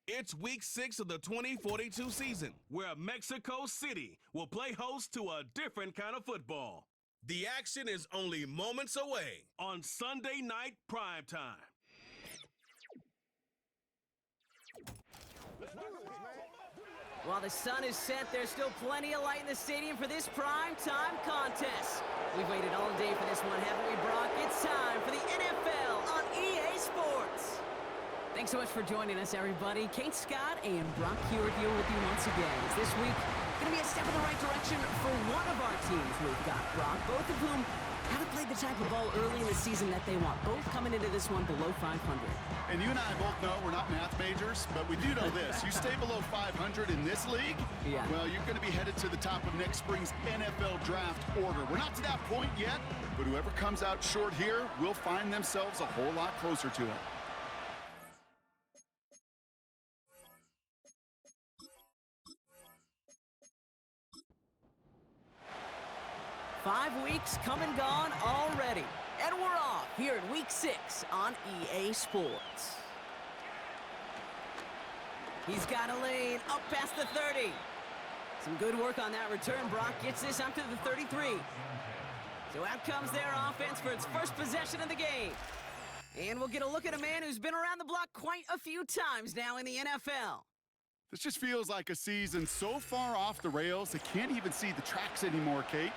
It's week 6 of the 2042 season, where Mexico City will play host to a different kind of football. The action is only moments away on Sunday night primetime. While the sun is set, there's still plenty of light in the stadium for this primetime contest. We've waited all day for this one, haven't we, Brock? It's time for the NFL on EA Sports. Thanks so much for joining us, everybody. Kate Scott and Brock Hewitt here with you once again. Is this week going to be a step in the right direction for one of our teams we've got, Brock, both of whom haven't played the type of ball early in the season that they want, both coming into this one below 500. And you and I both know we're not math majors, but we do know this. You stay below 500 in this league, well, you're going to be headed to the top of next spring's NFL draft order. We're not to that point yet, but whoever comes out short here will find themselves a whole lot closer to it. Five weeks come and gone already, and we're off here in Week 6 on EA Sports. He's got a lane up past the 30. Some good work on that return. Brock gets this up to the 33. So out comes their offense for its first possession of the game. And we'll get a look at a man who's been around the block quite a few times now in the NFL. This just feels like a season so far off the rails, they can't even see the tracks anymore, Kate.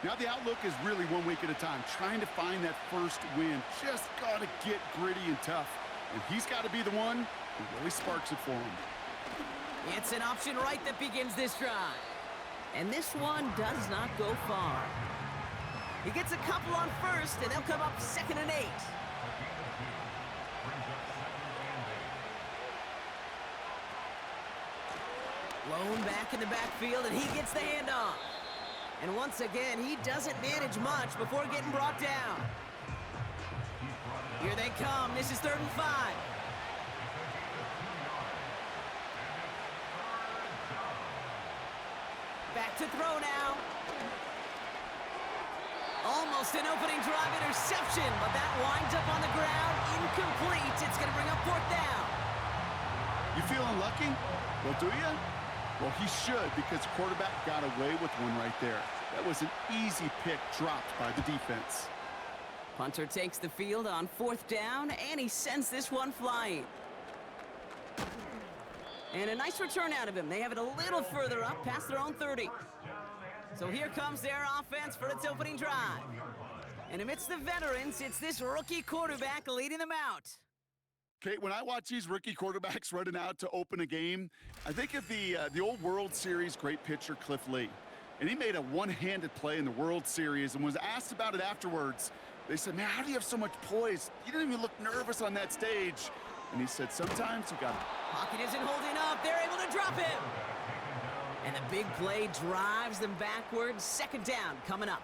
Now the outlook is really 1 week at a time, trying to find that first win. Just got to get gritty and tough. And he's got to be the one who really sparks it for him. It's an option right that begins this drive. And this one does not go far. He gets a couple on first, and they'll come up 2nd and 8. Lone back in the backfield, and he gets the handoff. And once again, he doesn't manage much before getting brought down. Here they come. This is 3rd and 5. Back to throw now. Almost an opening drive interception, but that winds up on the ground. Incomplete. It's going to bring up 4th down. You feeling lucky? Well, do you? Well, he should, because the quarterback got away with one right there. That was an easy pick dropped by the defense. Punter takes the field on 4th down, and he sends this one flying. And a nice return out of him. They have it a little further up, past their own 30. So here comes their offense for its opening drive. And amidst the veterans, it's this rookie quarterback leading them out. Kate, when I watch these rookie quarterbacks running out to open a game, I think of the old World Series great pitcher Cliff Lee. And he made a one-handed play in the World Series and was asked about it afterwards. They said, man, how do you have so much poise? You didn't even look nervous on that stage. And he said, sometimes you got to... Pocket isn't holding up. They're able to drop him. And the big play drives them backwards. 2nd down coming up.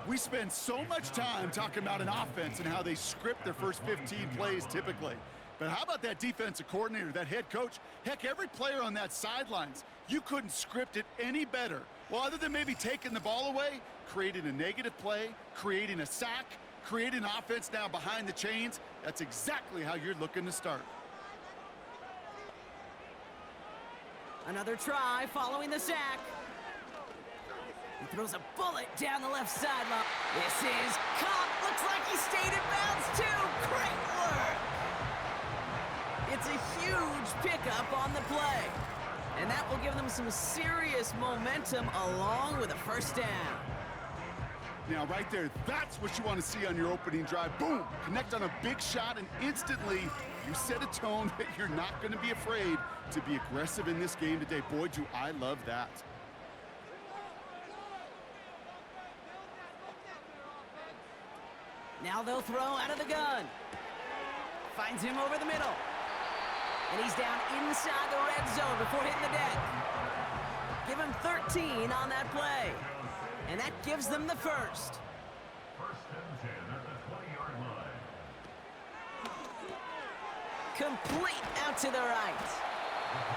We spend so much time talking about an offense and how they script their first 15 plays typically. But how about that defensive coordinator, that head coach? Heck, every player on that sidelines, you couldn't script it any better. Well, other than maybe taking the ball away, creating a negative play, creating a sack, creating an offense now behind the chains, that's exactly how you're looking to start. Another try following the sack. He throws a bullet down the left sideline. This is caught. Looks like he stayed in bounds too. Great work. It's a huge pickup on the play. And that will give them some serious momentum along with a 1st down. Now, right there, that's what you want to see on your opening drive. Boom! Connect on a big shot, and instantly you set a tone that you're not going to be afraid to be aggressive in this game today. Boy, do I love that. Now they'll throw out of the gun. Finds him over the middle. And he's down inside the red zone before hitting the deck. Give him 13 on that play. And that gives them the 1st. 1st and 10 at the 20-yard line. Complete out to the right.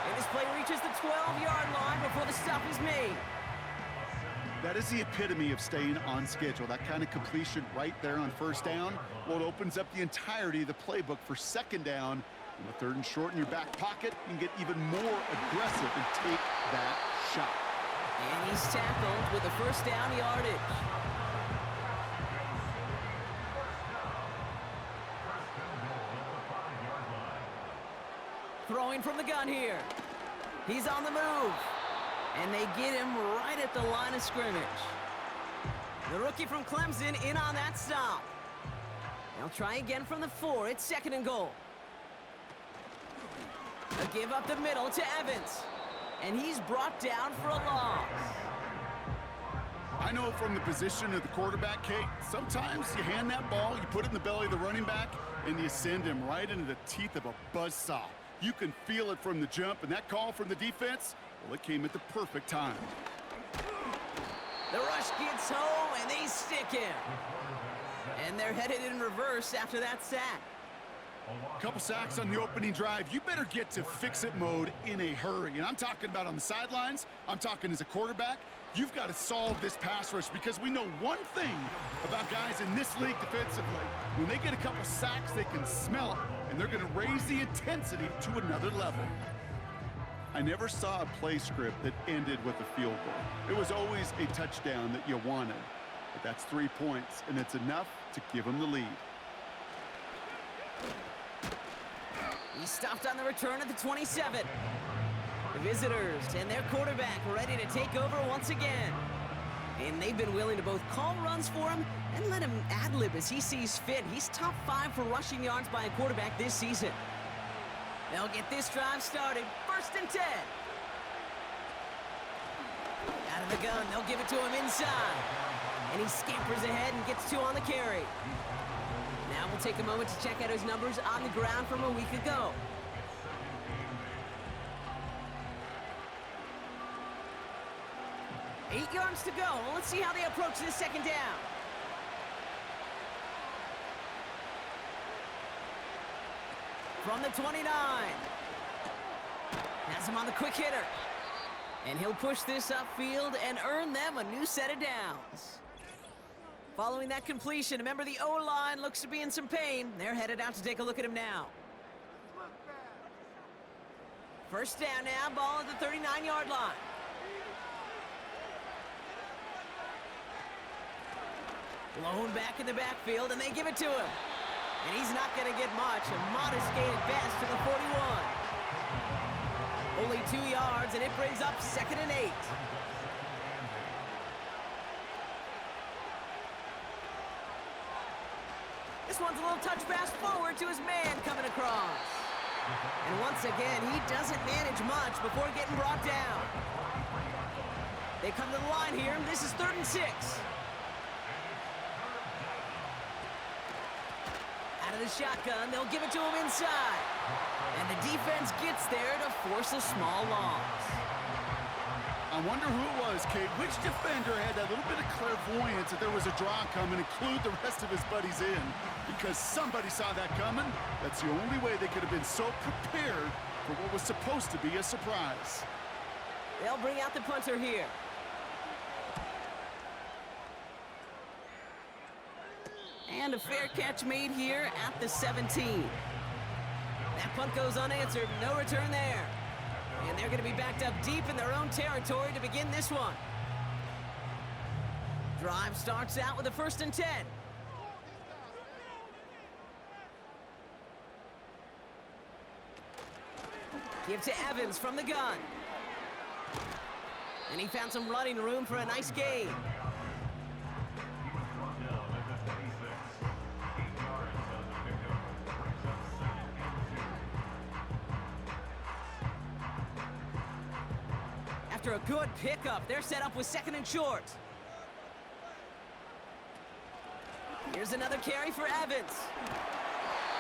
And this play reaches the 12-yard line before the stop is made. That is the epitome of staying on schedule. That kind of completion right there on 1st down. Well, it opens up the entirety of the playbook for 2nd down On the 3rd and short in your back pocket, you can get even more aggressive and take that shot. And he's tackled with the first down yardage. Throwing from the gun here. He's on the move. And they get him right at the line of scrimmage. The rookie from Clemson in on that stop. They'll try again from the 4. It's 2nd and goal. A give up the middle to Evans. And he's brought down for a loss. I know from the position of the quarterback, Kate, sometimes you hand that ball, you put it in the belly of the running back, and you send him right into the teeth of a buzzsaw. You can feel it from the jump, and that call from the defense, well, it came at the perfect time. The rush gets home, and they stick him. And they're headed in reverse after that sack. A couple sacks on the opening drive. You better get to fix-it mode in a hurry. And I'm talking about on the sidelines. I'm talking as a quarterback. You've got to solve this pass rush because we know one thing about guys in this league defensively. When they get a couple sacks, they can smell it, and they're going to raise the intensity to another level. I never saw a play script that ended with a field goal. It was always a touchdown that you wanted. But that's 3 points, and it's enough to give them the lead. He stopped on the return at the 27. The visitors and their quarterback ready to take over once again. And they've been willing to both call runs for him and let him ad-lib as he sees fit. He's top 5 for rushing yards by a quarterback this season. They'll get this drive started. 1st and 10. Out of the gun, they'll give it to him inside. And he scampers ahead and gets 2 on the carry. Now we'll take a moment to check out his numbers on the ground from a week ago. Eight yards to go. Let's see how they approach this 2nd down. From the 29. Has him on the quick hitter. And he'll push this upfield and earn them a new set of downs. Following that completion, remember the O-line looks to be in some pain. They're headed out to take a look at him now. 1st down now, ball at the 39-yard line. Blown back in the backfield, and they give it to him. And he's not going to get much. A modest gain at best to the 41. Only 2 yards, and it brings up 2nd and 8. This one's a little touch pass forward to his man coming across. And once again, he doesn't manage much before getting brought down. They come to the line here. This is 3rd and 6. Out of the shotgun, they'll give it to him inside. And the defense gets there to force a small loss. I wonder who it was, Kate. Which defender had that little bit of clairvoyance that there was a draw coming, include the rest of his buddies in? Because somebody saw that coming. That's the only way they could have been so prepared for what was supposed to be a surprise. They'll bring out the punter here. And a fair catch made here at the 17. That punt goes unanswered. No return there. And they're going to be backed up deep in their own territory to begin this one. Drive starts out with a 1st and 10. Give to Evans from the gun. And he found some running room for a nice gain. After a good pickup, they're set up with 2nd and short. Here's another carry for Evans.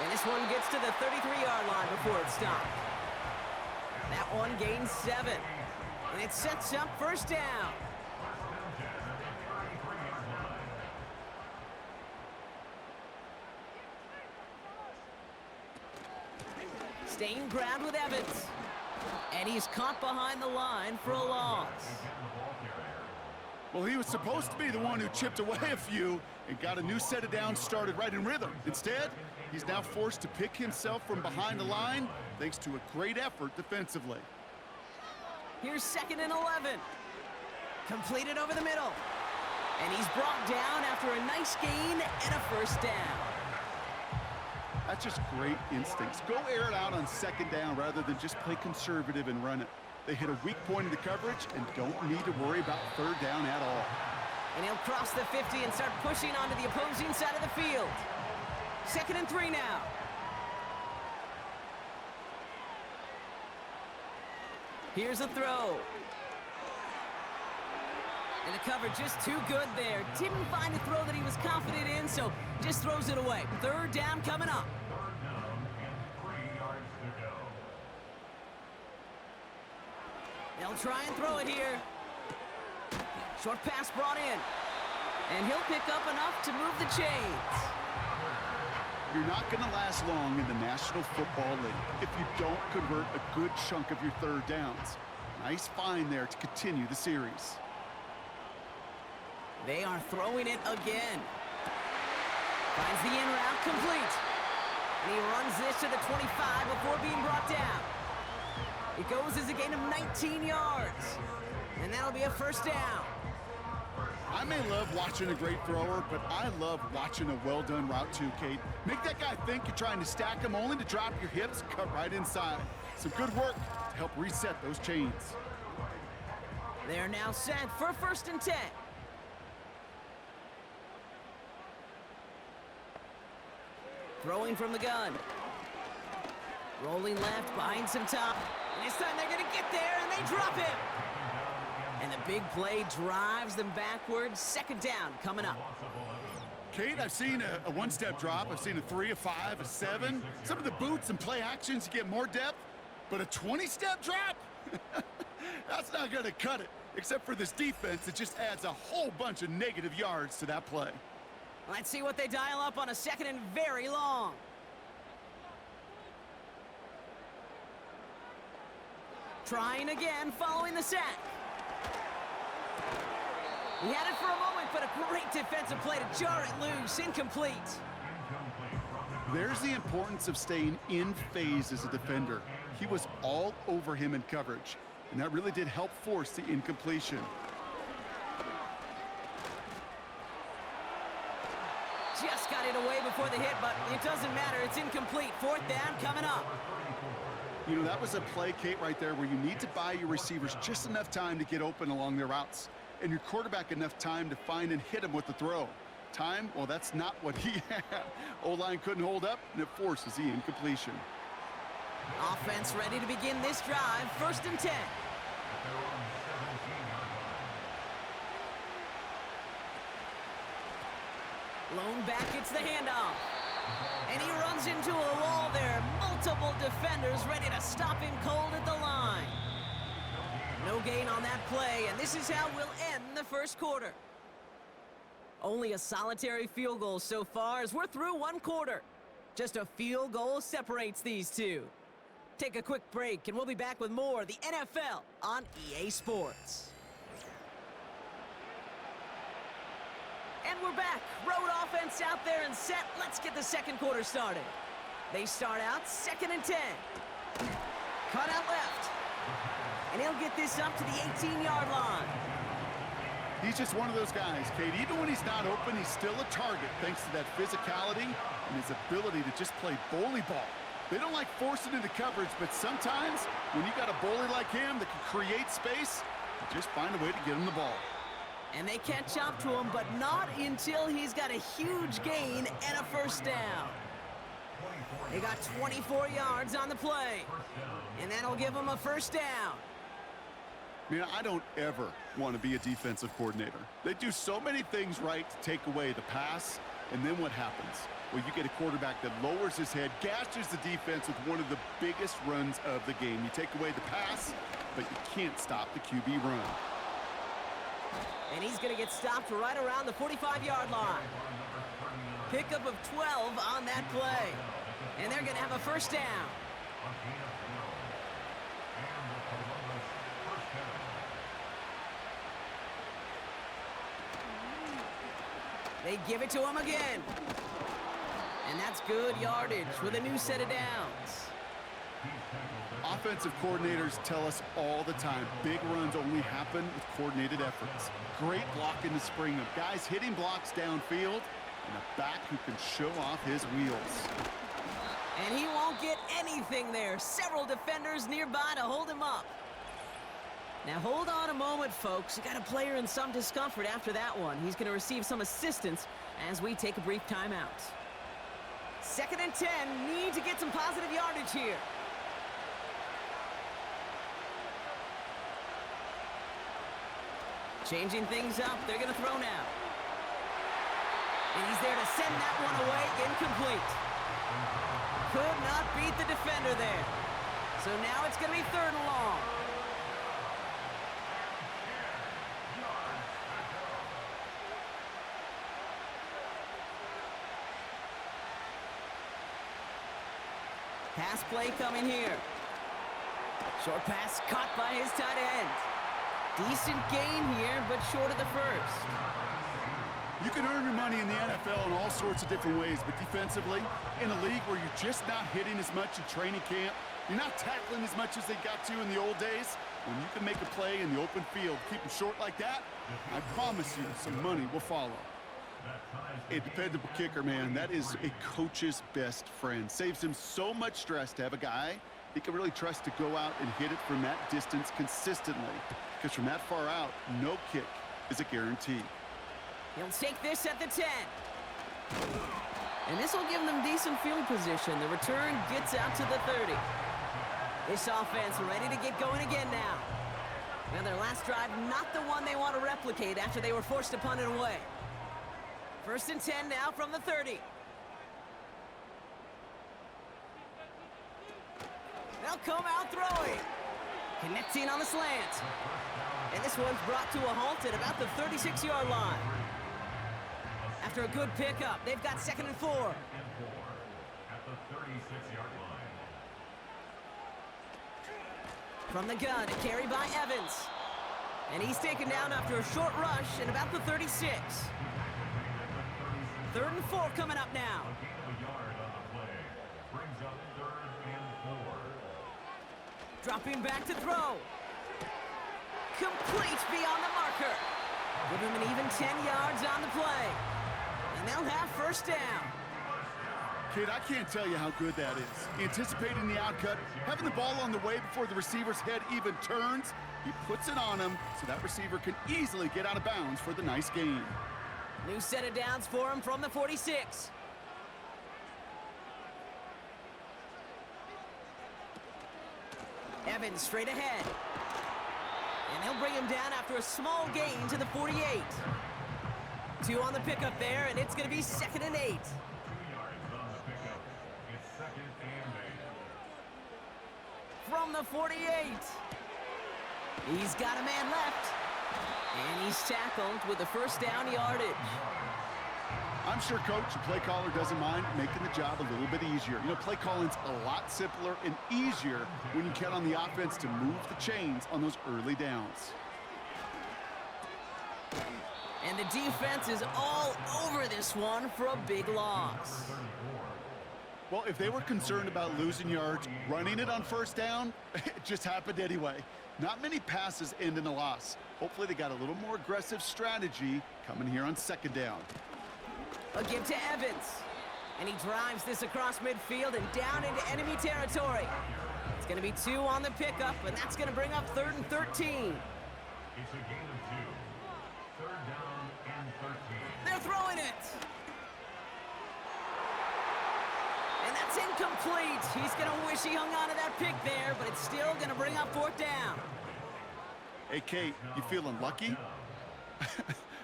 And this one gets to the 33-yard line before it's stopped. That one gains 7. And it sets up 1st down. Staying ground with Evans. And he's caught behind the line for a loss. Well, he was supposed to be the one who chipped away a few and got a new set of downs started right in rhythm. Instead, he's now forced to pick himself from behind the line thanks to a great effort defensively. Here's 2nd and 11. Completed over the middle. And he's brought down after a nice gain and a first down. That's just great instincts. Go air it out on 2nd down rather than just play conservative and run it. They hit a weak point in the coverage and don't need to worry about 3rd down at all. And he'll cross the 50 and start pushing onto the opposing side of the field. 2nd and 3 now. Here's a throw. And the cover just too good there. Didn't find a throw that he was confident in, so just throws it away. 3rd down coming up. 3rd down and 3 yards to go. They'll try and throw it here. Short pass brought in. And he'll pick up enough to move the chains. You're not going to last long in the National Football League if you don't convert a good chunk of your 3rd downs. Nice find there to continue the series. They are throwing it again. Finds the in route complete. And he runs this to the 25 before being brought down. It goes as a gain of 19 yards. And that'll be a first down. I may love watching a great thrower, but I love watching a well-done route too, Kate. Make that guy think you're trying to stack him only to drop your hips, cut right inside. Some good work to help reset those chains. They're now set for 1st and 10. Throwing from the gun. Rolling left, behind some time. And this time they're going to get there, and they drop him. And the big play drives them backwards. 2nd down coming up. Kate, I've seen a one-step drop. I've seen a 3, a 5, a 7. Some of the boots and play actions, you get more depth. But a 20-step drop? That's not going to cut it. Except for this defense, it just adds a whole bunch of negative yards to that play. Let's see what they dial up on a 2nd and very long. Trying again, following the sack. He had it for a moment, but a great defensive play to jar it loose. Incomplete. There's the importance of staying in phase as a defender. He was all over him in coverage, and that really did help force the incompletion. Just got it away before the hit, but it doesn't matter. It's incomplete. 4th down coming up. You know, that was a play, Kate, right there where you need to buy your receivers just enough time to get open along their routes, and your quarterback enough time to find and hit him with the throw. Time, well, that's not what he had. O-line couldn't hold up, and it forces the incompletion. Offense ready to begin this drive. 1st and 10. Lone back gets the handoff. And he runs into a wall there. Multiple defenders ready to stop him cold at the line. No gain on that play, and this is how we'll end the 1st quarter. Only a solitary field goal so far as we're through 1 quarter. Just a field goal separates these two. Take a quick break, and we'll be back with more of the NFL on EA Sports. And we're back. Road offense out there and set. Let's get the 2nd quarter started. They start out 2nd and 10. Cut out left. And he'll get this up to the 18-yard line. He's just one of those guys, Kate. Even when he's not open, he's still a target thanks to that physicality and his ability to just play bully ball. They don't like forcing into coverage, but sometimes when you got a bully like him that can create space, you just find a way to get him the ball. And they catch up to him, but not until he's got a huge gain and a first down. They got 24 yards on the play, and that'll give them a first down. Man, I don't ever want to be a defensive coordinator. They do so many things right to take away the pass, and then what happens? Well, you get a quarterback that lowers his head, gashes the defense with one of the biggest runs of the game. You take away the pass, but you can't stop the QB run. And he's going to get stopped right around the 45-yard line. Pickup of 12 on that play. And they're going to have a first down. They give it to him again. And that's good yardage with a new set of downs. Offensive coordinators tell us all the time, big runs only happen with coordinated efforts. Great block in the spring of guys hitting blocks downfield and a back who can show off his wheels. And he won't get anything there. Several defenders nearby to hold him up. Now hold on a moment, folks. You got a player in some discomfort after that one. He's going to receive some assistance as we take a brief timeout. 2nd and 10. Need to get some positive yardage here. Changing things up. They're going to throw now. And he's there to send that one away. Incomplete. Could not beat the defender there. So now it's going to be 3rd and long. Pass play coming here. Short pass caught by his tight end. Decent gain here, but short of the first. You can earn your money in the NFL in all sorts of different ways, but defensively, in a league where you're just not hitting as much in training camp, you're not tackling as much as they got to in the old days, when you can make a play in the open field, keep them short like that, I promise you some money will follow. A dependable kicker, man, that is a coach's best friend. Saves him so much stress to have a guy he can really trust to go out and hit it from that distance consistently. Because from that far out, no kick is a guarantee. He'll take this at the 10. And this will give them decent field position. The return gets out to the 30. This offense ready to get going again now. Now their last drive, not the one they want to replicate after they were forced to punt it away. 1st and 10 now from the 30. They'll come out throwing. Connecting on the slant. And this one's brought to a halt at about the 36-yard line. After a good pickup, they've got 2nd and 4. At the 36-yard line. From the gun, a carry by Evans. And he's taken down after a short rush at about the 36. 3rd and 4 coming up now. A gain of a yard on the play. Brings up 3rd and 4. Dropping back to throw. Complete beyond the marker. Give him an even 10 yards on the play. And they'll have 1st down. Kid, I can't tell you how good that is. Anticipating the outcut, having the ball on the way before the receiver's head even turns, he puts it on him so that receiver can easily get out of bounds for the nice gain. New set of downs for him from the 46. Evans straight ahead. And they'll bring him down after a small gain to the 48. 2 on the pickup there, and it's going to be 2nd and 8. 2 yards on the pickup. It's 2nd and 8. From the 48. He's got a man left. And he's tackled with the 1st down yardage. I'm sure coach and play caller doesn't mind making the job a little bit easier. You know, play calling's a lot simpler and easier when you count on the offense to move the chains on those early downs. And the defense is all over this one for a big loss. Well, if they were concerned about losing yards, running it on 1st down, it just happened anyway. Not many passes end in a loss. Hopefully they got a little more aggressive strategy coming here on 2nd down. A give to Evans. And he drives this across midfield and down into enemy territory. It's going to be 2 on the pickup, and that's going to bring up 3rd and 13. It's a gain of 2. 3rd down and 13. They're throwing it. And that's incomplete. He's going to wish he hung on to that pick there, but it's still going to bring up 4th down. Hey, Kate, you feeling lucky?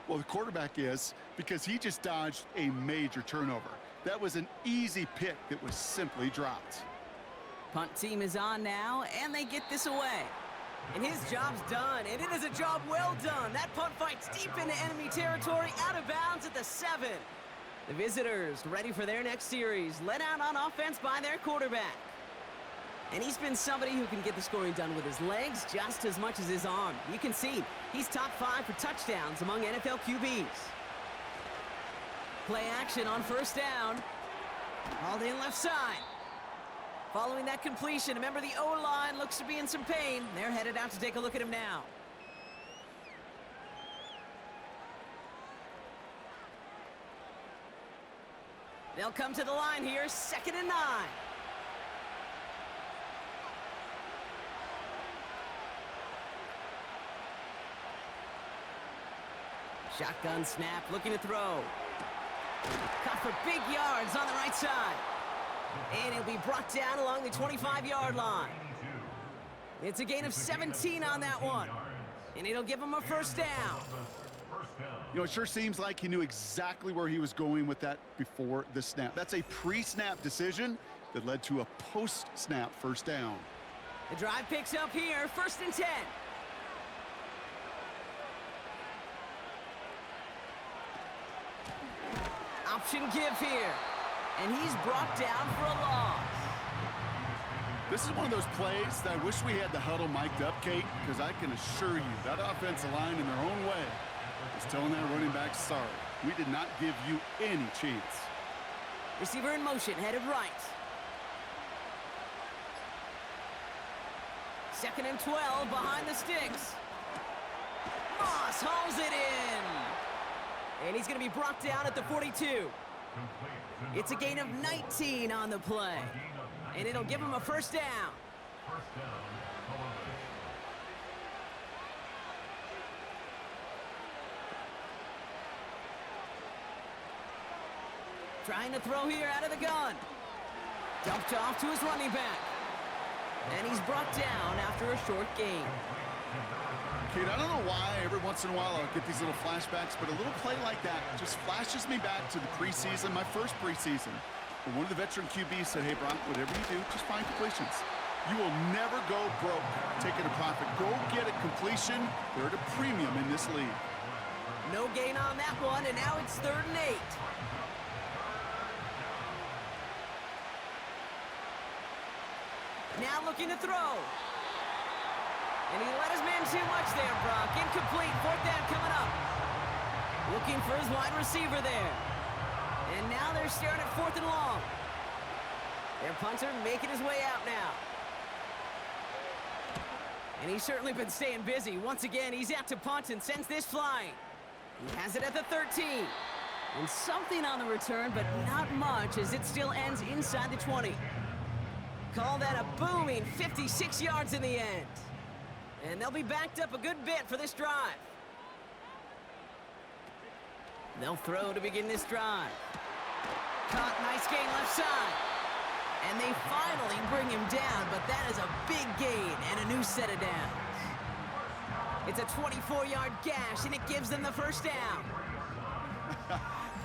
Well, the quarterback is, because he just dodged a major turnover. That was an easy pick that was simply dropped. Punt team is on now, and they get this away. And his job's done, and it is a job well done. That punt fight's deep into enemy territory, out of bounds at the 7. The visitors ready for their next series, led out on offense by their quarterback. And he's been somebody who can get the scoring done with his legs just as much as his arm. You can see he's top 5 for touchdowns among NFL QBs. Play action on first down. Hauled in left side. Following that completion, a member of the O-line looks to be in some pain. They're headed out to take a look at him now. They'll come to the line here, 2nd and 9. Shotgun snap, looking to throw. Caught for big yards on the right side. And it'll be brought down along the 25-yard line. It's a gain of 17 on that one. And it'll give him a first down. You know, it sure seems like he knew exactly where he was going with that before the snap. That's a pre-snap decision that led to a post-snap first down. The drive picks up here, 1st and 10. Option give here. And he's brought down for a loss. This is one of those plays that I wish we had the huddle mic'd up, Kate, because I can assure you that offensive line in their own way is telling that running back, sorry, we did not give you any chance. Receiver in motion, headed right. 2nd and 12 behind the sticks. Moss hauls it in. And he's going to be brought down at the 42. It's a gain of 19 on the play. And it'll give him a first down. Trying to throw here out of the gun. Dumped off to his running back. And he's brought down after a short gain. Kate, I don't know why every once in a while I'll get these little flashbacks, but a little play like that just flashes me back to the preseason, my first preseason. But one of the veteran QBs said, hey, Brock, whatever you do, just find completions. You will never go broke taking a profit. Go get a completion. They're at a premium in this league. No gain on that one, and now it's 3rd and 8. Now looking to throw. And he let his man too much there, Brock. Incomplete, 4th down coming up. Looking for his wide receiver there. And now they're staring at 4th and long. Their punter making his way out now. And he's certainly been staying busy. Once again, he's out to punt and sends this flying. He has it at the 13. And something on the return, but not much, as it still ends inside the 20. Call that a booming 56 yards in the end. And they'll be backed up a good bit for this drive. They'll throw to begin this drive. Caught, nice gain left side. And they finally bring him down, but that is a big gain and a new set of downs. It's a 24-yard gash, and it gives them the first down.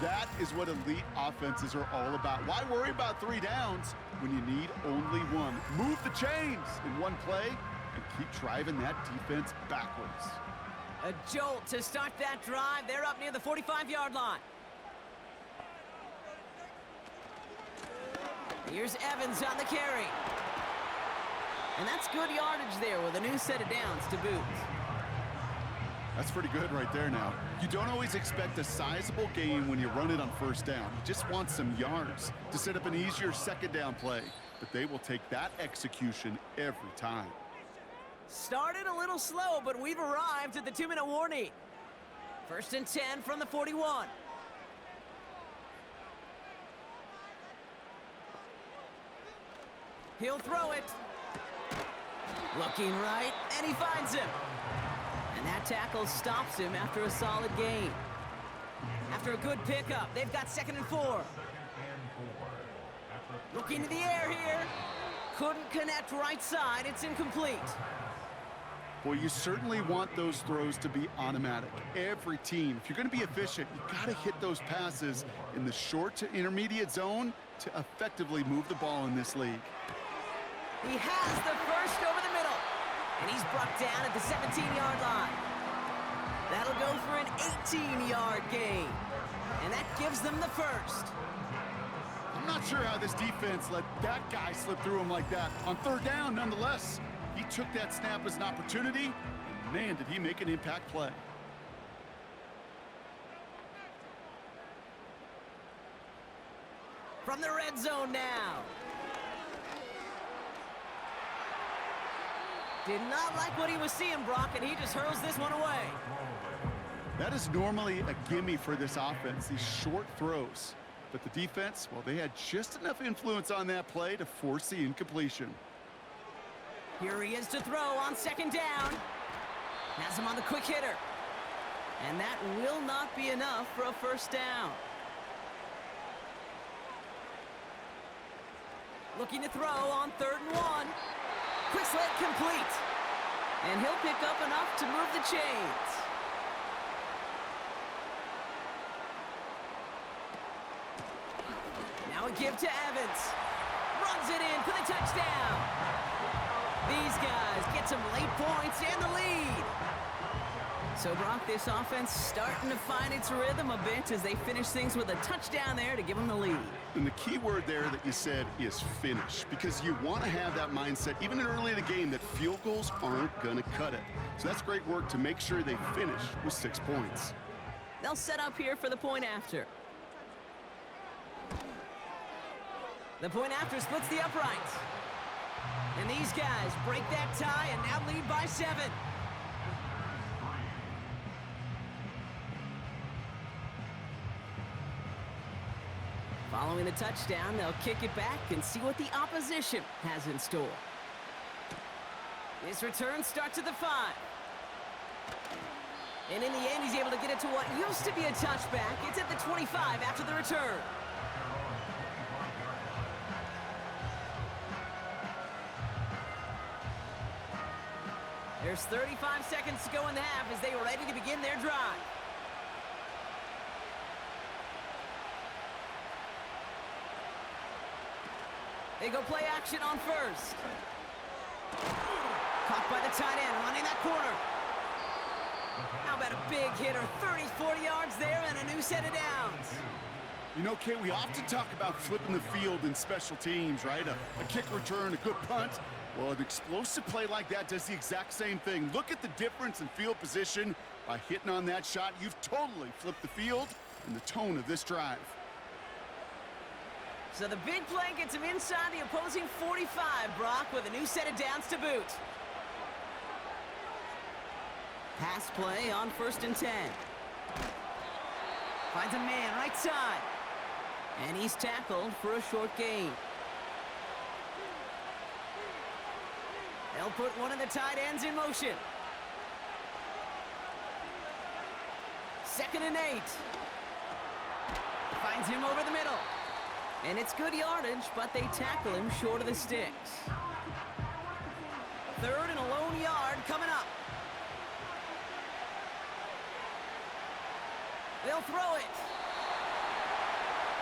That is what elite offenses are all about. Why worry about 3 downs when you need only one? Move the chains in one play and keep driving that defense backwards. A jolt to start that drive. They're up near the 45-yard line. Here's Evans on the carry. And that's good yardage there with a new set of downs to boot. That's pretty good right there now. You don't always expect a sizable gain when you run it on first down. You just want some yards to set up an easier 2nd down play. But they will take that execution every time. Started a little slow, but we've arrived at the 2-minute warning. 1st and 10 from the 41. He'll throw it. Looking right, and he finds him. And that tackle stops him after a solid gain. After a good pickup, they've got 2nd and 4. Looking to the air here. Couldn't connect right side. It's incomplete. Well, you certainly want those throws to be automatic. Every team, if you're going to be efficient, you got to hit those passes in the short to intermediate zone to effectively move the ball in this league. He has the first over the middle. And he's brought down at the 17-yard line. That'll go for an 18-yard gain. And that gives them the first. I'm not sure how this defense let that guy slip through him like that. On 3rd down, nonetheless, he took that snap as an opportunity. And man, did he make an impact play. From the red zone now. Did not like what he was seeing, Brock, and he just hurls this one away. That is normally a gimme for this offense, these short throws. But the defense, well, they had just enough influence on that play to force the incompletion. Here he is to throw on second down. Has him on the quick hitter. And that will not be enough for a first down. Looking to throw on 3rd and 1. Quick slant complete. And he'll pick up enough to move the chains. Now a give to Evans. Runs it in for the touchdown. These guys get some late points and the lead. So, Brock, this offense starting to find its rhythm a bit as they finish things with a touchdown there to give them the lead. And the key word there that you said is finish, because you want to have that mindset, even early in the game, that field goals aren't going to cut it. So that's great work to make sure they finish with 6 points. They'll set up here for the point after. The point after splits the uprights. And these guys break that tie and now lead by 7. Following the touchdown, they'll kick it back and see what the opposition has in store. This return starts at the 5. And in the end, he's able to get it to what used to be a touchback. It's at the 25 after the return. There's 35 seconds to go in the half as they are ready to begin their drive. They go play action on 1st. Caught by the tight end, running that corner. How about a big hitter, 30, 40 yards there and a new set of downs. You know, Kate, we often talk about flipping the field in special teams, right? A kick return, a good punt. Well, an explosive play like that does the exact same thing. Look at the difference in field position. By hitting on that shot, you've totally flipped the field and the tone of this drive. So the big play gets him inside the opposing 45, Brock, with a new set of downs to boot. Pass play on 1st and 10. Finds a man right side. And he's tackled for a short gain. They'll put one of the tight ends in motion. 2nd and 8. Finds him over the middle. And it's good yardage, but they tackle him short of the sticks. 3rd and a lone yard coming up. They'll throw it.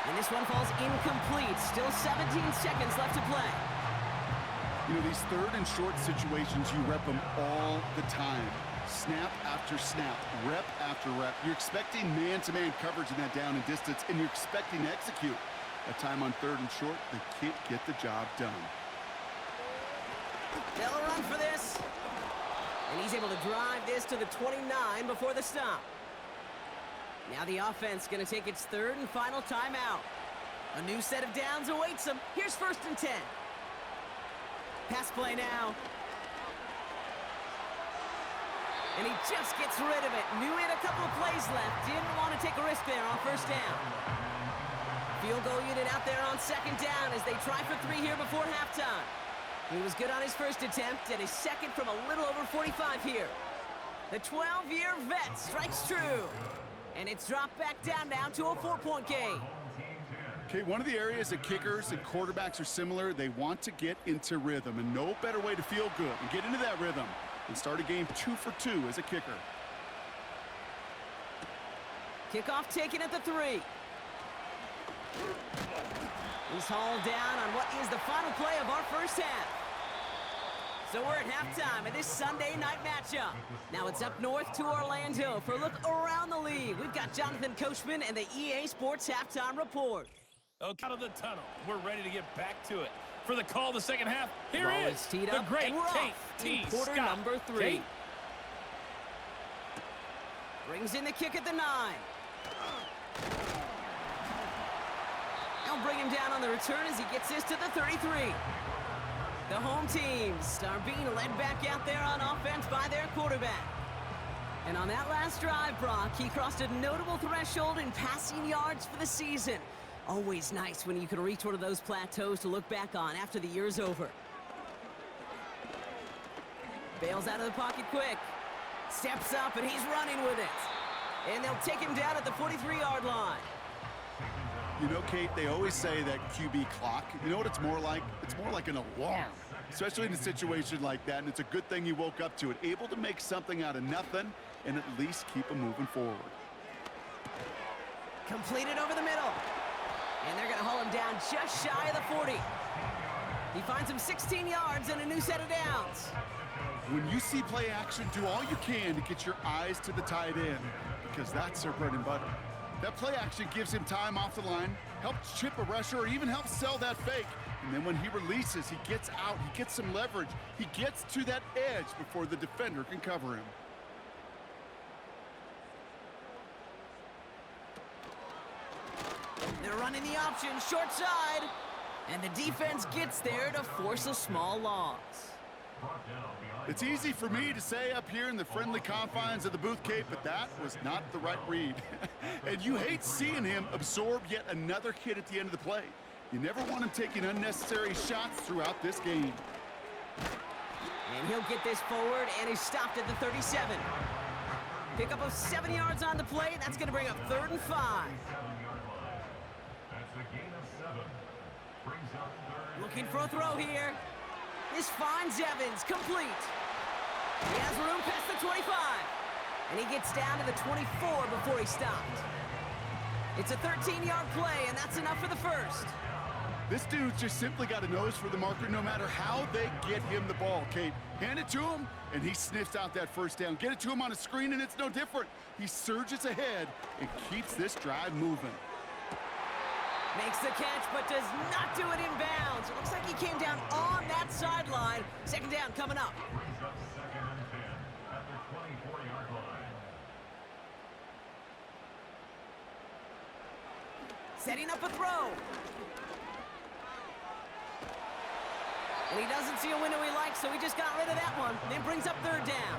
And this one falls incomplete. Still 17 seconds left to play. You know, these 3rd and short situations, you rep them all the time. Snap after snap, rep after rep. You're expecting man-to-man coverage in that down and distance, and you're expecting to execute. That time on 3rd and short, they can't get the job done. They'll run for this. And he's able to drive this to the 29 before the stop. Now the offense going to take its 3rd and final timeout. A new set of downs awaits them. Here's 1st and 10. Pass play now. And he just gets rid of it. Knew he had a couple of plays left. Didn't want to take a risk there on 1st down. Field goal unit out there on 2nd down as they try for 3 here before halftime. He was good on his 1st attempt and his 2nd from a little over 45 here. The 12-year vet strikes true. And it's dropped back down now to a 4-point game. Okay, one of the areas that kickers and quarterbacks are similar, they want to get into rhythm, and no better way to feel good and get into that rhythm than start a game 2 for 2 as a kicker. Kickoff taken at the 3. He's hauled down on what is the final play of our 1st half. So we're at halftime of this Sunday night matchup. Now it's up north to Orlando for a look around the league. We've got Jonathan Coachman and the EA Sports Halftime Report. Okay, out of the tunnel. We're ready to get back to it. For the call of the second half, here Ball is teed the up, great and we're Kate off T. in quarter Scott. number 3. Kate. Brings in the kick at the 9. They'll bring him down on the return as he gets this to the 33. The home teams are being led back out there on offense by their quarterback. And on that last drive, Brock, he crossed a notable threshold in passing yards for the season. Always nice when you can reach one of those plateaus to look back on after the year's over. Bails out of the pocket quick. Steps up, and he's running with it. And they'll take him down at the 43-yard line. You know, Kate, they always say that QB clock, you know what it's more like? It's more like an alarm, especially in a situation like that, and it's a good thing you woke up to it, able to make something out of nothing and at least keep them moving forward. Completed over the middle. And they're going to haul him down just shy of the 40. He finds him 16 yards and a new set of downs. When you see play action, do all you can to get your eyes to the tight end, because that's their bread and butter. That play action gives him time off the line, helps chip a rusher, or even helps sell that fake. And then when he releases, he gets out, he gets some leverage. He gets to that edge before the defender can cover him. They're running the option, short side. And the defense gets there to force a small loss. It's easy for me to say up here in the friendly confines of the booth, Cape, but that was not the right read. And you hate seeing him absorb yet another hit at the end of the play. You never want him taking unnecessary shots throughout this game. And he'll get this forward, and he's stopped at the 37. Pickup of 7 yards on the play. That's going to bring up 3rd and 5. Looking for a throw here. This finds Evans, complete. He has room past the 25. And he gets down to the 24 before he stopped. It's a 13-yard play, and that's enough for the first. This dude's just simply got a nose for the marker no matter how they get him the ball, Kate. Hand it to him, and he sniffs out that first down. Get it to him on a screen, and it's no different. He surges ahead and keeps this drive moving. Makes the catch, but does not do it in bounds. It looks like he came down on that sideline. Second down coming up. Brings up 2nd and 10 at the 24-yard line. Setting up a throw. And he doesn't see a window he likes, so he just got rid of that one. Then brings up 3rd down.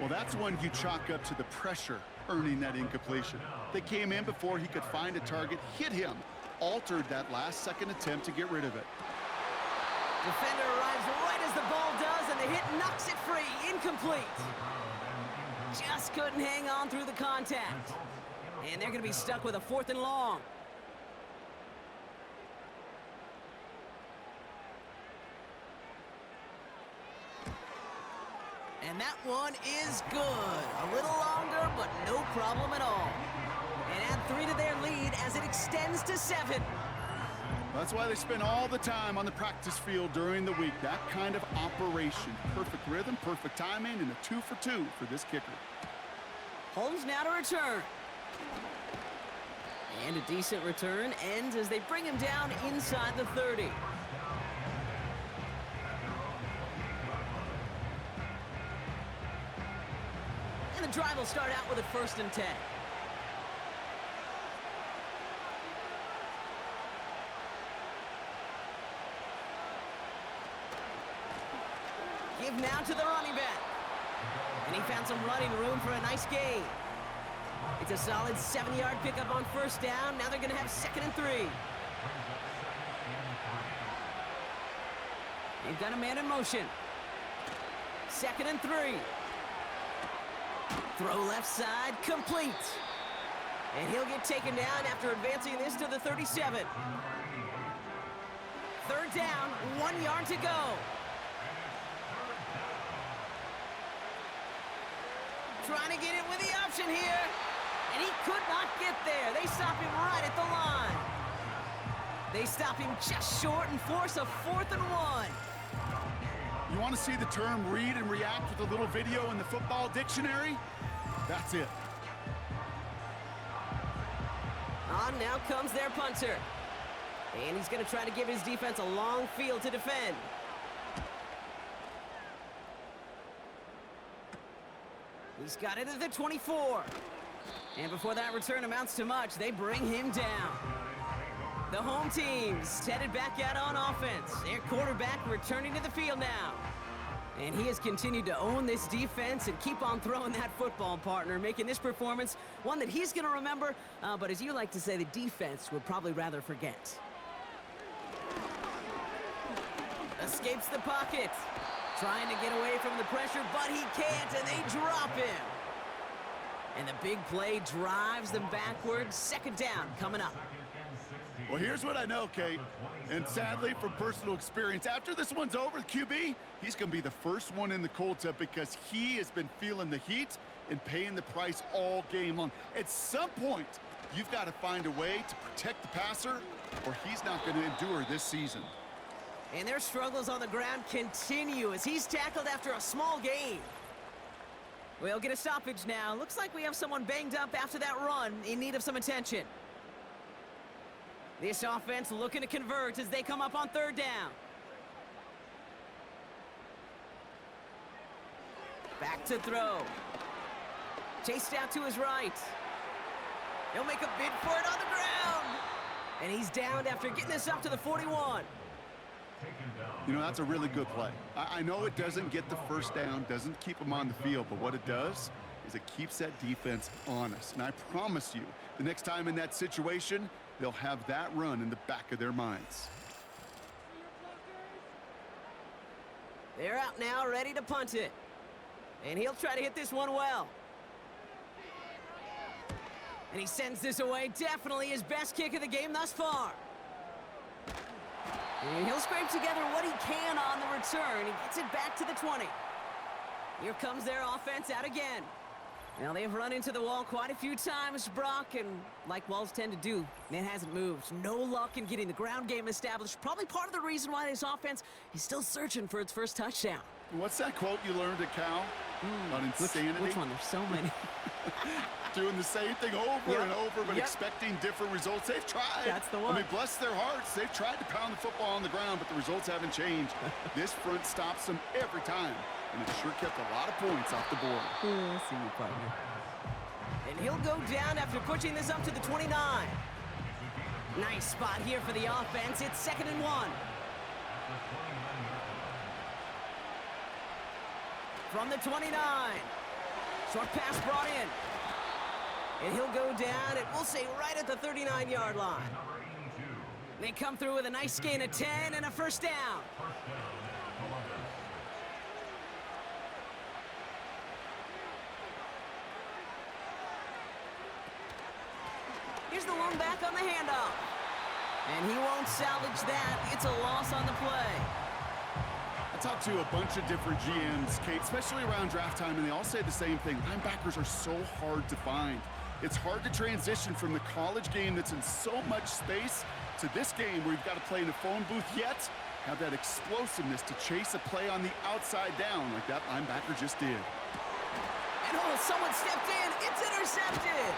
Well, that's one you chalk up to the pressure earning that incompletion. They came in before he could find a target, hit him, altered that last-second attempt to get rid of it. Defender arrives right as the ball does, and the hit knocks it free. Incomplete. Just couldn't hang on through the contact. And they're going to be stuck with a 4th and long. And that one is good. A little longer, but no problem at all. And add 3 to their lead as it extends to 7. That's why they spend all the time on the practice field during the week. That kind of operation. Perfect rhythm, perfect timing, and a 2 for 2 for this kicker. Holmes now to return. And a decent return ends as they bring him down inside the 30. And the drive will start out with a 1st and 10. Give now to the running back. And he found some running room for a nice gain. It's a solid 7-yard pickup on 1st down. Now they're going to have 2nd and 3. They've got a man in motion. 2nd and 3. Throw left side, complete. And he'll get taken down after advancing this to the 37. 3rd down, 1 yard to go. Trying to get it with the option here. And he could not get there. They stop him right at the line. They stop him just short and force a 4th and 1. You want to see the term read and react with a little video in the football dictionary? That's it. On now comes their punter. And he's going to try to give his defense a long field to defend. He's got it at the 24. And before that return amounts to much, they bring him down. The home team's headed back out on offense. Their quarterback returning to the field now. And he has continued to own this defense and keep on throwing that football, partner, making this performance one that he's going to remember, but as you like to say, the defense would probably rather forget. Escapes the pocket. Trying to get away from the pressure, but he can't, and they drop him. And the big play drives them backwards. Second down coming up. Well, here's what I know, Kate, and sadly from personal experience, after this one's over, QB, he's going to be the first one in the cold tub because he has been feeling the heat and paying the price all game long. At some point, you've got to find a way to protect the passer, or he's not going to endure this season. And their struggles on the ground continue as he's tackled after a small gain. We'll get a stoppage now. Looks like we have someone banged up after that run in need of some attention. This offense looking to convert as they come up on third down. Back to throw. Chased out to his right. He'll make a bid for it on the ground. And he's downed after getting this up to the 41. You know, that's a really good play. I know it doesn't get the first down, doesn't keep them on the field, but what it does is it keeps that defense honest. And I promise you, the next time in that situation, they'll have that run in the back of their minds. They're out now, ready to punt it. And he'll try to hit this one well. And he sends this away. Definitely his best kick of the game thus far. And he'll scrape together what he can on the return. He gets it back to the 20. Here comes their offense out again. Now, they've run into the wall quite a few times, Brock, and like walls tend to do, it hasn't moved. No luck in getting the ground game established. Probably part of the reason why this offense is still searching for its first touchdown. What's that quote you learned at Cal? About insanity? Which one? There's so many. Doing the same thing over and over, but expecting different results. They've tried. That's the one. I mean, bless their hearts. They've tried to pound the football on the ground, but the results haven't changed. This front stops them every time, and it sure kept a lot of points off the board. I see you, partner. And he'll go down after pushing this up to the 29. Nice spot here for the offense. It's 2nd and 1. From the 29. Short pass brought in. And he'll go down, and we'll say right at the 39-yard line. They come through with a nice gain of 10 and a first down. Here's the lone back on the handoff. And he won't salvage that. It's a loss on the play. I talked to a bunch of different GMs, Kate, especially around draft time, and they all say the same thing. Linebackers are so hard to find. It's hard to transition from the college game that's in so much space to this game where you've got to play in a phone booth, yet have that explosiveness to chase a play on the outside down like that linebacker just did. And someone stepped in. It's intercepted.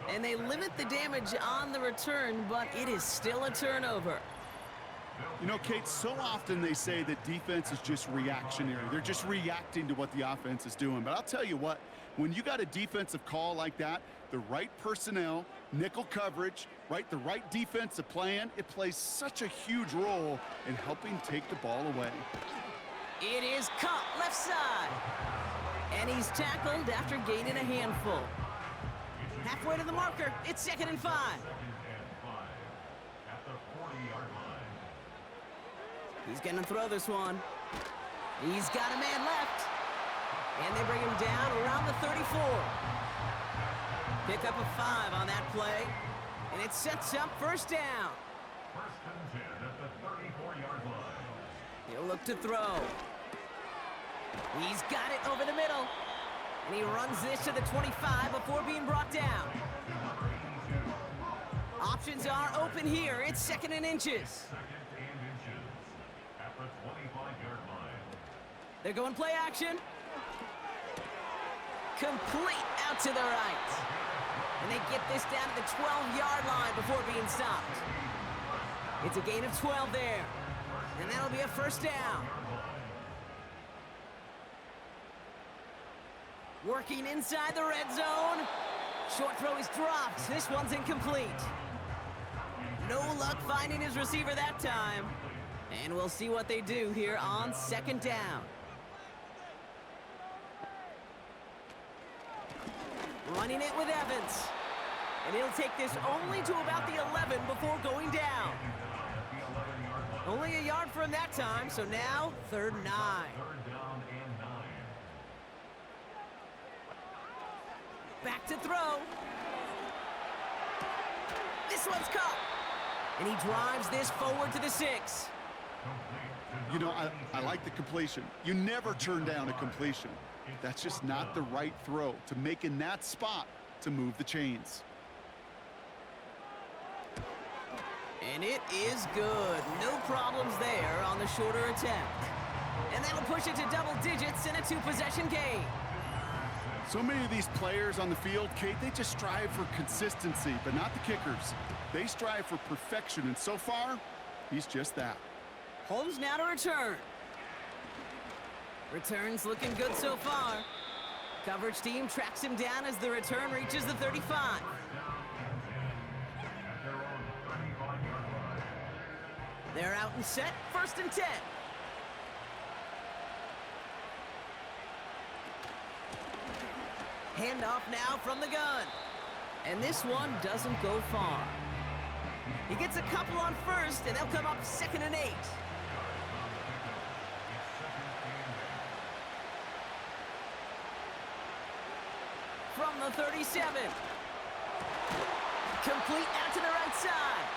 And they limit the damage on the return, but it is still a turnover. You know, Kate, so often they say that defense is just reactionary. They're just reacting to what the offense is doing. But I'll tell you what, when you got a defensive call like that, the right personnel, nickel coverage, the right defensive plan, it plays such a huge role in helping take the ball away. It is caught left side. And he's tackled after gaining a handful. Halfway to the marker, it's 2nd and 5. He's gonna throw this one. He's got a man left. And they bring him down around the 34. Pick up a 5 on that play. And it sets up first down. First and 10 at the 34-yard line. He'll look to throw. He's got it over the middle. And he runs this to the 25 before being brought down. Options are open here. It's 2nd and inches. At the 25-yard line. They're going play action. Complete out to the right. And they get this down to the 12-yard line before being stopped. It's a gain of 12 there. And that'll be a first down. Working inside the red zone. Short throw is dropped. This one's incomplete. No luck finding his receiver that time. And we'll see what they do here on second down. Running it with Evans. And he'll take this only to about the 11 before going down. Only a yard for him that time, so now 3rd and 9. Back to throw. This one's caught. And he drives this forward to the 6. You know, I like the completion. You never turn down a completion. That's just not the right throw to make in that spot to move the chains. And it is good. No problems there on the shorter attempt. And that'll push it to double digits in a 2-possession game. So many of these players on the field, Kate, they just strive for consistency, but not the kickers. They strive for perfection, and so far, he's just that. Holmes now to return. Return's looking good so far. Coverage team tracks him down as the return reaches the 35. They're out and set, 1st and 10. Handoff now from the gun. And this one doesn't go far. He gets a couple on 1st, and they'll come up 2nd and 8. From the 37. Complete out to the right side.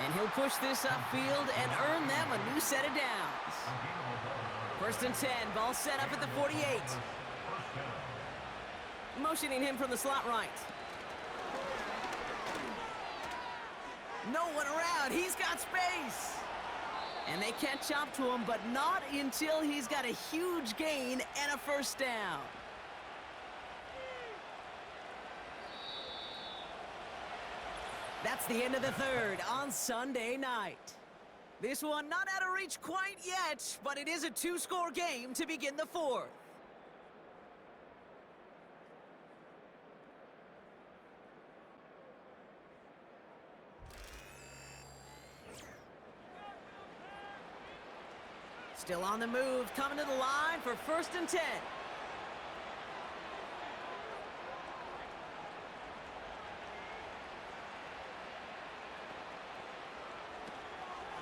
And he'll push this upfield and earn them a new set of downs. 1st and 10, ball set up at the 48. Motioning him from the slot right. No one around, he's got space. And they catch up to him, but not until he's got a huge gain and a 1st down. That's the end of the 3rd on Sunday night. This one not out of reach quite yet, but it is a 2-score game to begin the 4th. Still on the move, coming to the line for 1st and 10.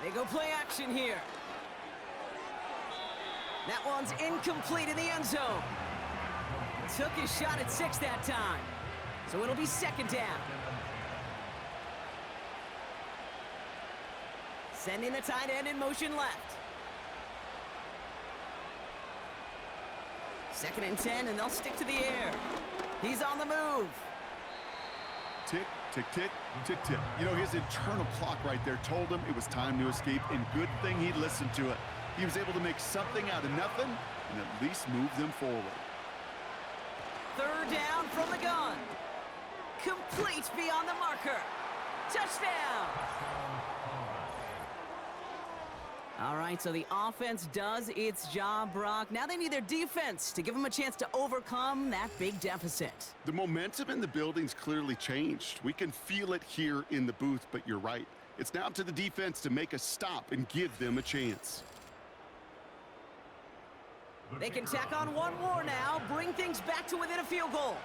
They go play action here. That one's incomplete in the end zone. Took his shot at 6 that time. So it'll be 2nd down. Sending the tight end in motion left. 2nd and 10, and they'll stick to the air. He's on the move. Tick, tick, tick, tick, tick. You know, his internal clock right there told him it was time to escape, and good thing he listened to it. He was able to make something out of nothing and at least move them forward. 3rd down from the gun. Complete beyond the marker. Touchdown! All right, so the offense does its job, Brock. Now they need their defense to give them a chance to overcome that big deficit. The momentum in the building's clearly changed. We can feel it here in the booth, but you're right. It's now up to the defense to make a stop and give them a chance. They can tack on one more now, bring things back to within a field goal.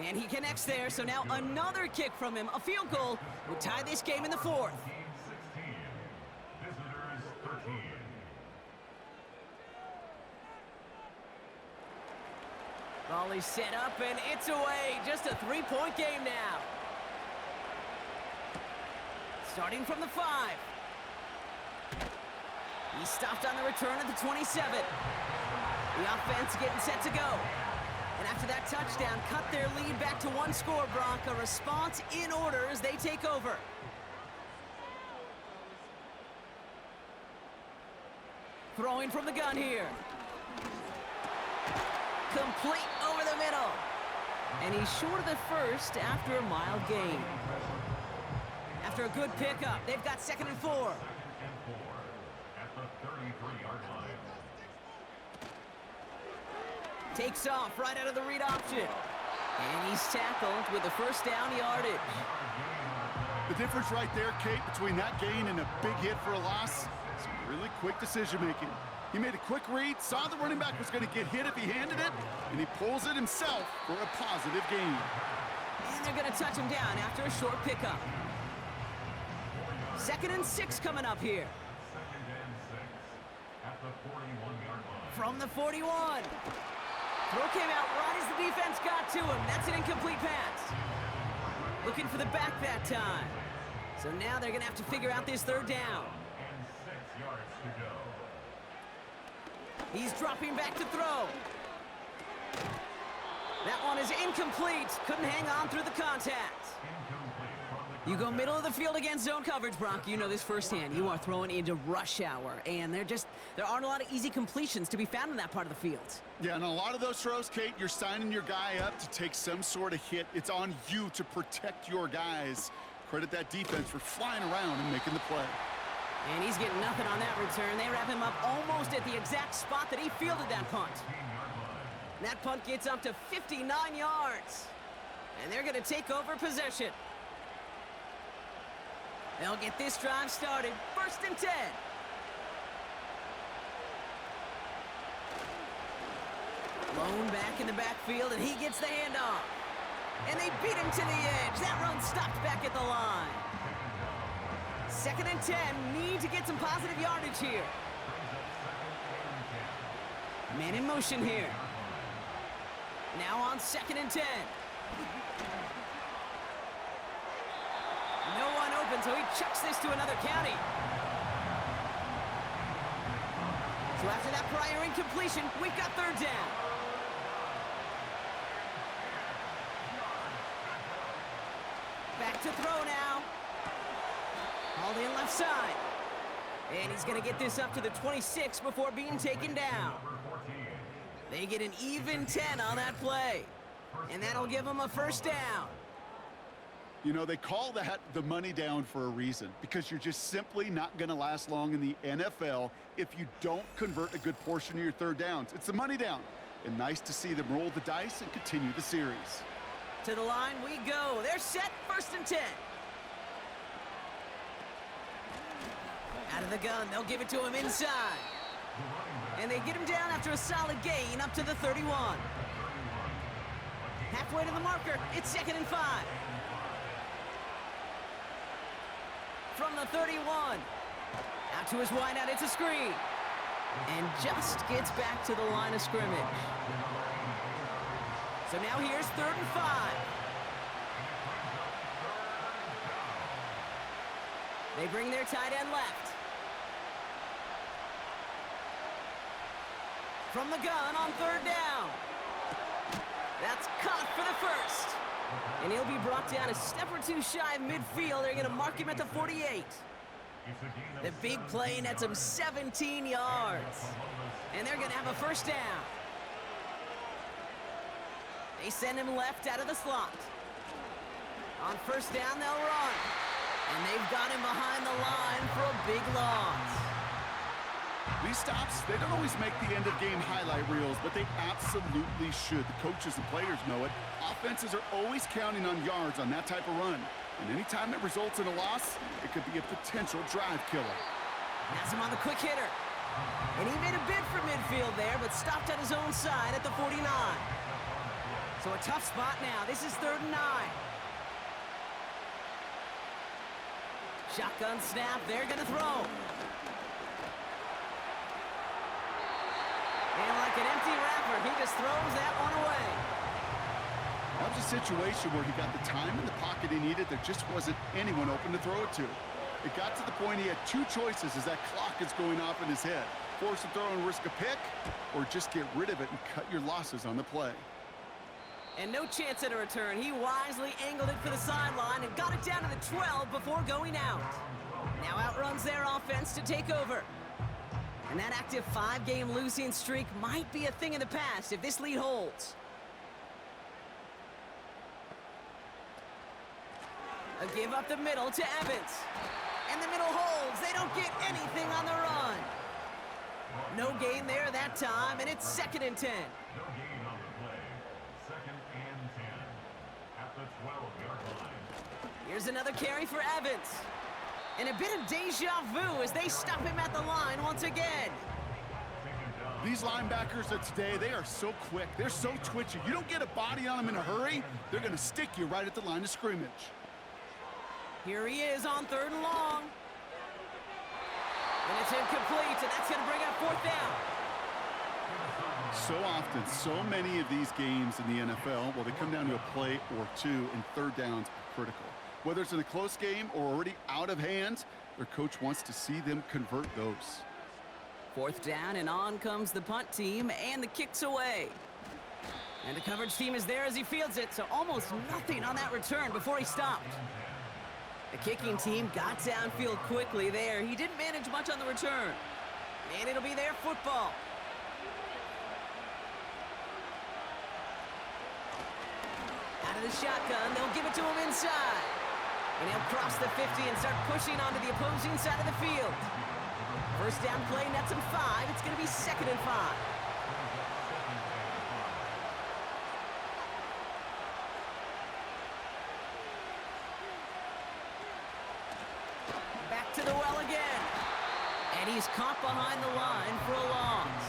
And he connects there, so now another kick from him. A field goal would tie this game in the 4th. Volley set up, and it's away. Just a 3-point game now. Starting from the 5. He stopped on the return at the 27. The offense getting set to go. And after that touchdown, cut their lead back to 1 score, Brock. A response in order as they take over. Throwing from the gun here. Complete over the middle. And he's short of the 1st after a mild gain. After a good pickup, they've got 2nd and 4. Takes off right out of the read option. And he's tackled with the first down yardage. The difference right there, Kate, between that gain and a big hit for a loss is really quick decision-making. He made a quick read, saw the running back was going to get hit if he handed it, and he pulls it himself for a positive gain. And they're going to touch him down after a short pickup. 2nd and 6 coming up here. 2nd and 6 at the 41-yard line. From the 41. Throw came out right as the defense got to him. That's an incomplete pass. Looking for the back that time. So now they're going to have to figure out this 3rd down. And 6 yards to go. He's dropping back to throw. That one is incomplete. Couldn't hang on through the contact. You go middle of the field against zone coverage, Brock. You know this firsthand. You are throwing into rush hour, and there aren't a lot of easy completions to be found in that part of the field. Yeah, and a lot of those throws, Kate, you're signing your guy up to take some sort of hit. It's on you to protect your guys. Credit that defense for flying around and making the play. And he's getting nothing on that return. They wrap him up almost at the exact spot that he fielded that punt. And that punt gets up to 59 yards. And they're going to take over possession. They'll get this drive started. 1st and 10. Lone back in the backfield, and he gets the handoff. And they beat him to the edge. That run stopped back at the line. 2nd and 10. Need to get some positive yardage here. Man in motion here. Now on 2nd and 10. No one open, so he chucks this to another county. So after that prior incompletion, we've got 3rd down. Back to throw now. Hauled in left side. And he's going to get this up to the 26 before being taken down. They get an even 10 on that play. And that'll give them a 1st down. You know, they call that the money down for a reason, because you're just simply not going to last long in the NFL if you don't convert a good portion of your 3rd downs. It's the money down. And nice to see them roll the dice and continue the series. To the line we go. They're set. 1st and 10. Out of the gun. They'll give it to him inside. And they get him down after a solid gain up to the 31. Halfway to the marker. It's 2nd and 5. From the 31. Out to his wideout. It's a screen. And just gets back to the line of scrimmage. So now here's 3rd and 5. They bring their tight end left. From the gun on 3rd down. That's caught for the 1st. And he'll be brought down a step or two shy of midfield. They're going to mark him at the 48. The big play nets him 17 yards. And they're going to have a 1st down. They send him left out of the slot. On 1st down, they'll run. And they've got him behind the line for a big loss. These stops, they don't always make the end-of-game highlight reels, but they absolutely should. The coaches and players know it. Offenses are always counting on yards on that type of run. And anytime it results in a loss, it could be a potential drive killer. Has him on the quick hitter. And he made a bid for midfield there, but stopped at his own side at the 49. So a tough spot now. This is 3rd and 9. Shotgun snap. They're going to throw. And like an empty wrapper, he just throws that one away. That was a situation where he got the time in the pocket he needed. There just wasn't anyone open to throw it to. It got to the point he had 2 choices as that clock is going off in his head. Force a throw and risk a pick, or just get rid of it and cut your losses on the play. And no chance at a return. He wisely angled it for the sideline and got it down to the 12 before going out. Now outruns their offense to take over. And that active 5-game losing streak might be a thing of the past if this lead holds. A give up the middle to Evans. And the middle holds. They don't get anything on the run. No gain there that time, and it's 2nd and 10. No gain on the play. 2nd and 10. the 12-yard line. Here's another carry for Evans. And a bit of deja vu as they stop him at the line once again. These linebackers of today, they are so quick. They're so twitchy. You don't get a body on them in a hurry, they're going to stick you right at the line of scrimmage. Here he is on 3rd and long. And it's incomplete, and that's going to bring up 4th down. So often, so many of these games in the NFL, well, they come down to a play or two, and 3rd downs are critical. Whether it's in a close game or already out of hand, their coach wants to see them convert those. 4th down, and on comes the punt team, and the kick's away. And the coverage team is there as he fields it, so almost nothing on that return before he stopped. The kicking team got downfield quickly there. He didn't manage much on the return. And it'll be their football. Out of the shotgun, they'll give it to him inside. And he'll cross the 50 and start pushing onto the opposing side of the field. 1st down play, nets him 5. It's going to be 2nd and 5. Back to the well again. And he's caught behind the line for a loss.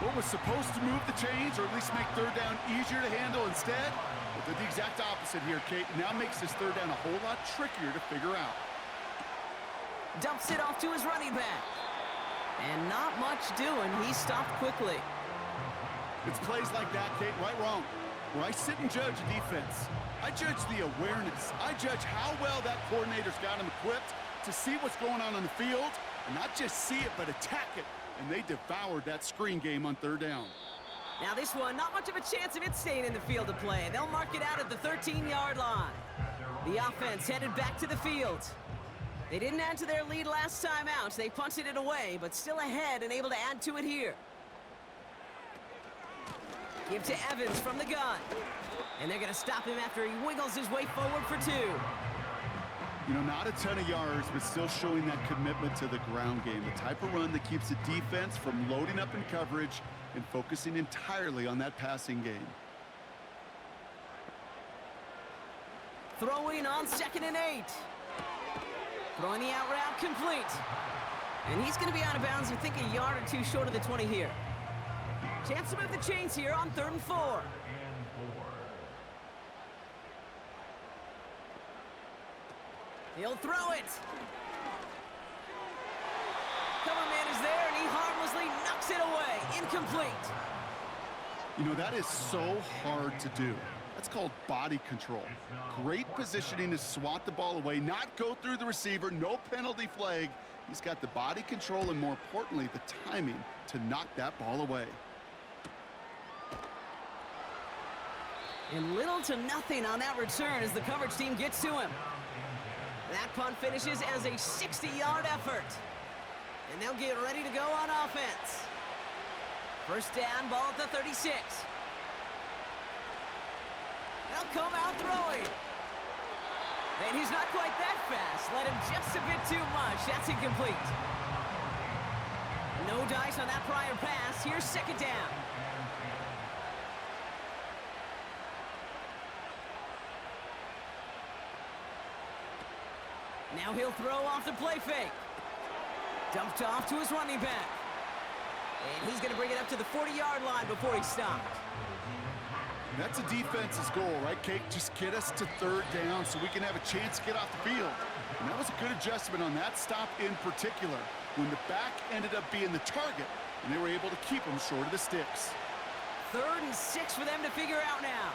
What was supposed to move the chains, or at least make 3rd down easier to handle instead, well, did the exact opposite here, Kate. Now makes this 3rd down a whole lot trickier to figure out. Dumps it off to his running back. And not much doing. He stopped quickly. It's plays like that, Kate, right, wrong, where I sit and judge a defense. I judge the awareness. I judge how well that coordinator's got him equipped to see what's going on the field, and not just see it, but attack it. And they devoured that screen game on 3rd down. Now this one, not much of a chance of it staying in the field of play. They'll mark it out at the 13-yard line. The offense headed back to the field. They didn't add to their lead last time out. They punted it away, but still ahead and able to add to it here. Give to Evans from the gun. And they're going to stop him after he wiggles his way forward for 2. You know, not a ton of yards, but still showing that commitment to the ground game. The type of run that keeps the defense from loading up in coverage and focusing entirely on that passing game. Throwing on 2nd and 8. Throwing the out route complete. And he's going to be out of bounds, I think, a yard or 2 short of the 20 here. Chance to move the chains here on 3rd and 4. He'll throw it. Cover man is there, and he harmlessly knocks it away. Incomplete. You know, that is so hard to do. That's called body control. Great positioning to swat the ball away, not go through the receiver, no penalty flag. He's got the body control and, more importantly, the timing to knock that ball away. And little to nothing on that return as the coverage team gets to him. That punt finishes as a 60-yard effort. And they'll get ready to go on offense. 1st down, ball at the 36. They'll come out throwing. And he's not quite that fast. Let him just a bit too much. That's incomplete. No dice on that prior pass. Here's 2nd down. Now he'll throw off the play fake. Dumped off to his running back. And he's going to bring it up to the 40-yard line before he stopped. That's a defense's goal, right, Kate? Just get us to 3rd down so we can have a chance to get off the field. And that was a good adjustment on that stop in particular, when the back ended up being the target, and they were able to keep him short of the sticks. 3rd and 6 for them to figure out now.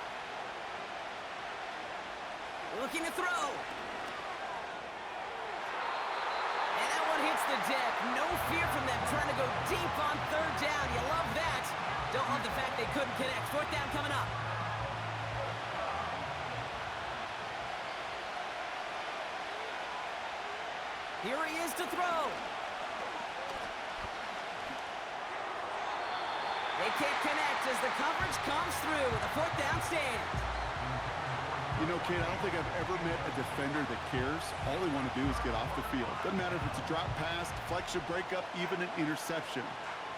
Looking to throw. Hits the deck. No fear from them trying to go deep on 3rd down. You love that. Don't love the fact they couldn't connect. 4th down coming up. Here he is to throw. They can't connect as the coverage comes through with a 4th down stand. You know, Kate, I don't think I've ever met a defender that cares. All they want to do is get off the field. Doesn't matter if it's a drop pass, deflection, breakup, even an interception.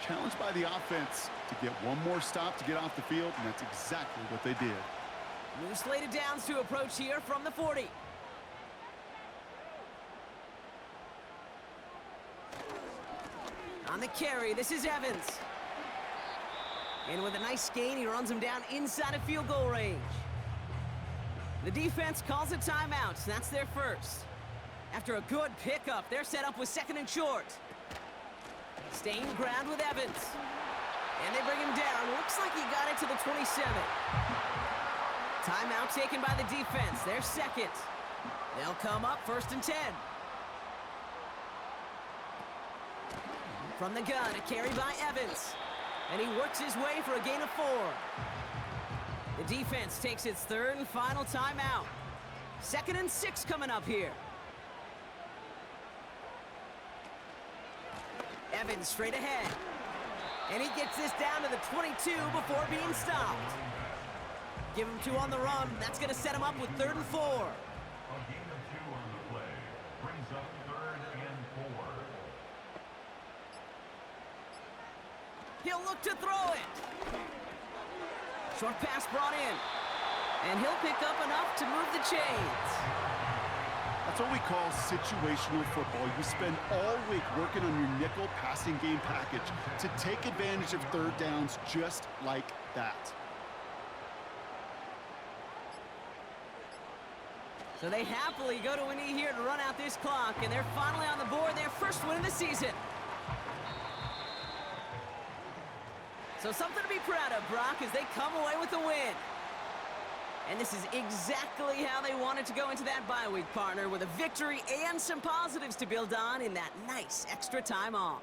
Challenged by the offense to get one more stop to get off the field, and that's exactly what they did. New slated downs to approach here from the 40. On the carry, this is Evans. And with a nice gain, he runs him down inside of field goal range. The defense calls a timeout. That's their first. After a good pickup, they're set up with 2nd and short. Staying ground with Evans. And they bring him down. Looks like he got it to the 27. Timeout taken by the defense. They're second. They'll come up 1st and 10. From the gun, a carry by Evans. And he works his way for a gain of 4. The defense takes its 3rd and final timeout. 2nd and 6 coming up here. Evans straight ahead. And he gets this down to the 22 before being stopped. Give him 2 on the run. That's going to set him up with 3rd and 4. A gain of 2 on the play. Brings up 3rd and 4. He'll look to throw it. Short pass brought in. And he'll pick up enough to move the chains. That's what we call situational football. You spend all week working on your nickel passing game package to take advantage of 3rd downs just like that. So they happily go to a knee here to run out this clock, and they're finally on the board, their first win of the season. So something to be proud of, Brock, as they come away with a win. And this is exactly how they wanted to go into that bye week, partner, with a victory and some positives to build on in that nice extra time off.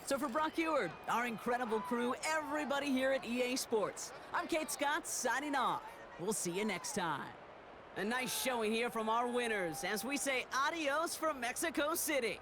So for Brock Eward, our incredible crew, everybody here at EA Sports, I'm Kate Scott signing off. We'll see you next time. A nice showing here from our winners as we say adios from Mexico City.